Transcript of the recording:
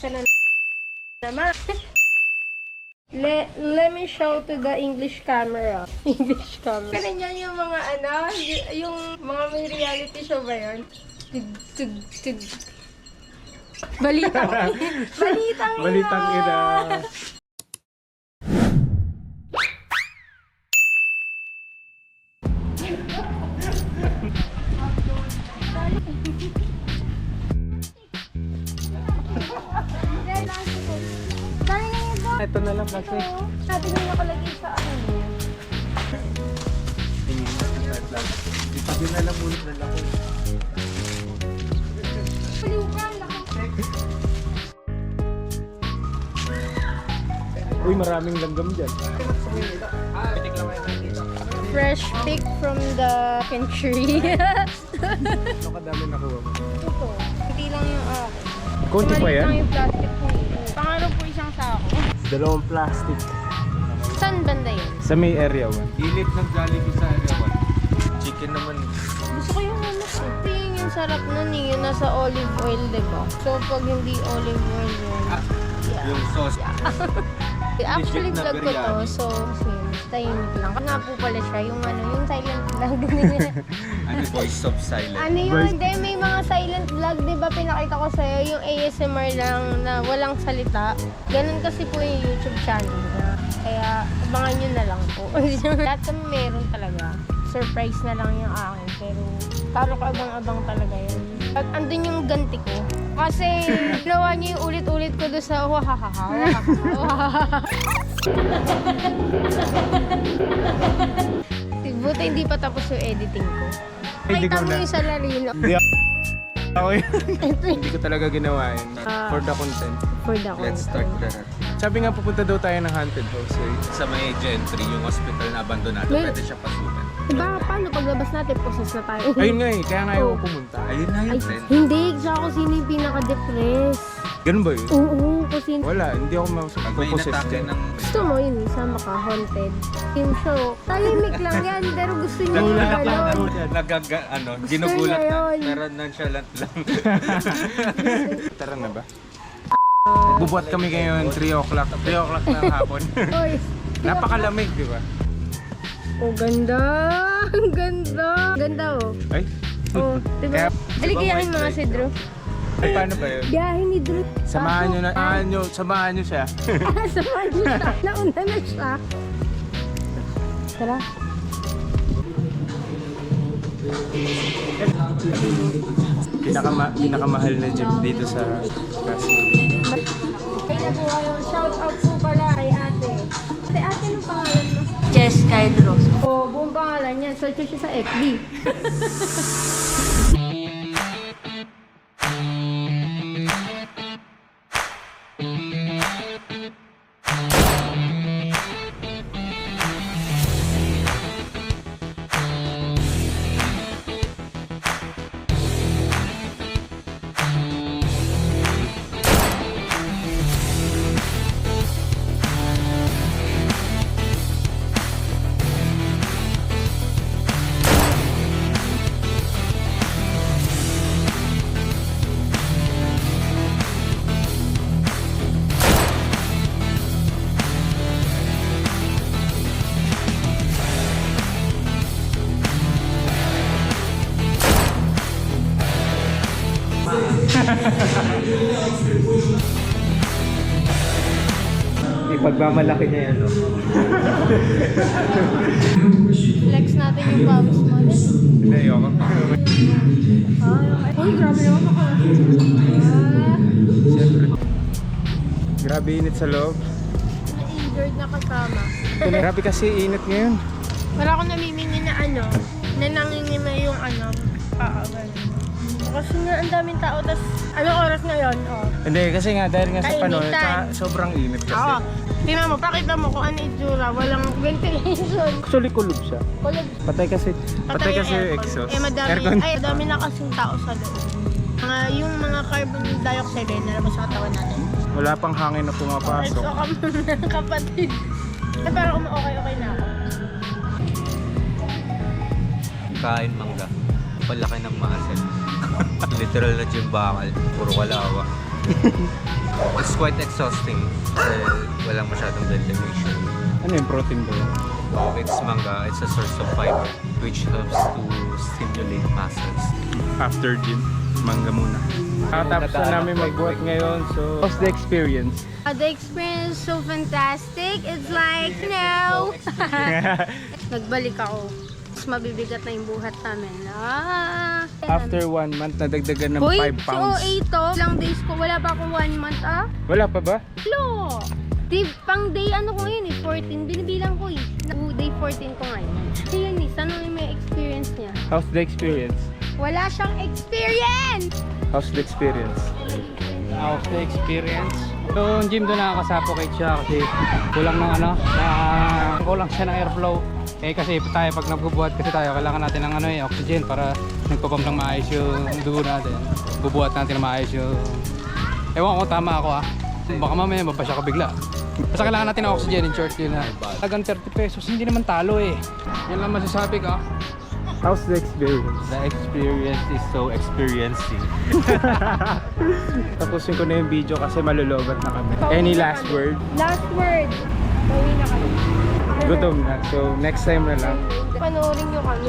isa na naman. Let me show to the English camera. English camera. Ganyan yung mga yung mga may reality show ba yun? Tug. Balitang Balitang ina. Ito na lang kasi. Sabi nyo nakalagay sa Itabi na lang muna na lang. Uy, maraming langgam dyan. fresh pick from the country. Ano kadami nakuha mo? Ito, hindi lang yung akin. Konti pa Maliit yan? lang yung plastic ko. Pangarap po isang sako. Dalawang plastic. Saan banda yun? Sa may area 1. Gilid ng Jollibee sa area 1. Chicken naman. Gusto ko yung ano ko. Ito yung sarap nun eh, yung nasa olive oil, diba? So pag hindi olive oil yun, Yung sauce. actually legit na vlog ko to, biryani. so tahimik lang. Nga po pala siya, yung yung silent vlog. Ano, voice of silence. Ano yun? Hindi, may mga silent vlog, di ba pinakita ko sa'yo, yung ASMR lang na walang salita. Ganun kasi po yung YouTube channel na. Kaya, abangan nyo na lang po. Lahat kami meron talaga. Surprise na lang yung akin. Pero, karo ka abang-abang talaga yun. At andun yung ganti ko. Kasi, ginawa niyo yung ulit-ulit ko doon sa wahahaha. Buti hindi pa tapos yung editing ko. Ay, Hindi ko tama na. yung salarino. Hindi ako yun. Hindi ko talaga ginawa yun. For the content. For the Let's start there. Sabi nga pupunta daw tayo ng haunted house. Eh. Sa may gentry, yung hospital na abandonado, May- pwede siya pasukan. Diba, paano paglabas natin, process na tayo? Ayun nga eh, kaya nga ayaw Oh. ko pumunta. Ayun na Ay, yun, friend. hindi. Siya ako sino yung pinaka-depress. Ganun ba yun? Oo, kasi Wala, hindi ako Pag may mapuposes inatake dyan. ng... gusto mo yun, sama ka, haunted. Team show. Tahimik lang yan, pero gusto niya yung Nagulat lang ganon. ako dyan. Ginugulat niya na, yun. pero nonchalant lang. Tara na ba? Magbubuhat kami ngayon 3 o'clock. 3 o'clock ng hapon. Oy, Napakalamig, di ba? oh, ganda. Ang ganda. Ganda, oh. Ay, Oh, diba? Kaya- Aligayahin mga si Drew. ay paano ba yun? Biyahe ni Drew. Samahan nyo na, samahan nyo siya. Samahan niyo siya. Nauna na siya. Tara. Pinakamahal na gym dito sa Pasig. Kaya po kayo, shout out po pala kay ate. Ate, anong pangalan mo? Jess Kydros. Oh, buong pangalan niya. Search siya sa FB. Ipagmamalaki niya yan, no? Flex natin yung pawis mo. Hindi, ayoko. Uy, grabe naman ako. Siyempre. Grabe init sa loob. Na-injured na kasama. Grabe kasi init ngayon. Wala akong namimingin na na nangingima yung ganun. Kasi nga, ang daming tao, tas anong oras ngayon? Oh. Hindi, kasi nga dahil nga sa panahon, Kainitan. tsaka sobrang init kasi. Oo. Tingnan mo, pakita mo kung ano itsura. Walang ventilation. Actually, kulob siya. Kulog. Patay kasi Patay yung aircon. exhaust. Madami na kasing tao sa loob. Yung mga carbon dioxide ay nalabas sa katawan natin. Wala pang hangin na pumapasok. So, kami kapatid. Pero okay na ako. Kain mangga. Palaki ng maasin. Literal na gym bakal. Puro kalawa. It's quite exhausting kasi walang masyadong ventilation. Ano yung protein ba yun? It's manga, it's a source of fiber which helps to stimulate muscles. After gym, mangga muna. Tapos na namin magbuhat ngayon, so what's the experience? The experience is so fantastic. It's like, nagbalik ako. Mas mabibigat na yung buhat namin. After 1 month, nadagdagan ng Boy, 5 pounds. so 8 to. Ilang days ko, wala pa ako 1 month Wala pa ba? Lo! Pang day ano ko yun 14. Binibilang ko Day 14 ko ngayon. Ayun sana yung may experience niya. How's the experience? Wala siyang experience! How's the experience? How's the experience? So, yung gym doon nakaka-suffocate siya kasi kulang ng kulang siya ng airflow. Kasi tayo pag nagbubuhat kasi tayo, kailangan natin ng oxygen para nagpapump ng maayos yung dugo natin. Bubuhat natin ng maayos yung... Ewan ko, tama ako Baka mamaya mabasya ka bigla. Basta kailangan natin ng oxygen in short yun Tagang 30 pesos, hindi naman talo Yan lang masasabi ka. How's the experience? The experience is so experiencing. Tapusin ko na yung video kasi malulobat na kami. Any last word? Last word! Bawi na kayo. Gutom na. So next time na lang. Panoorin nyo kami.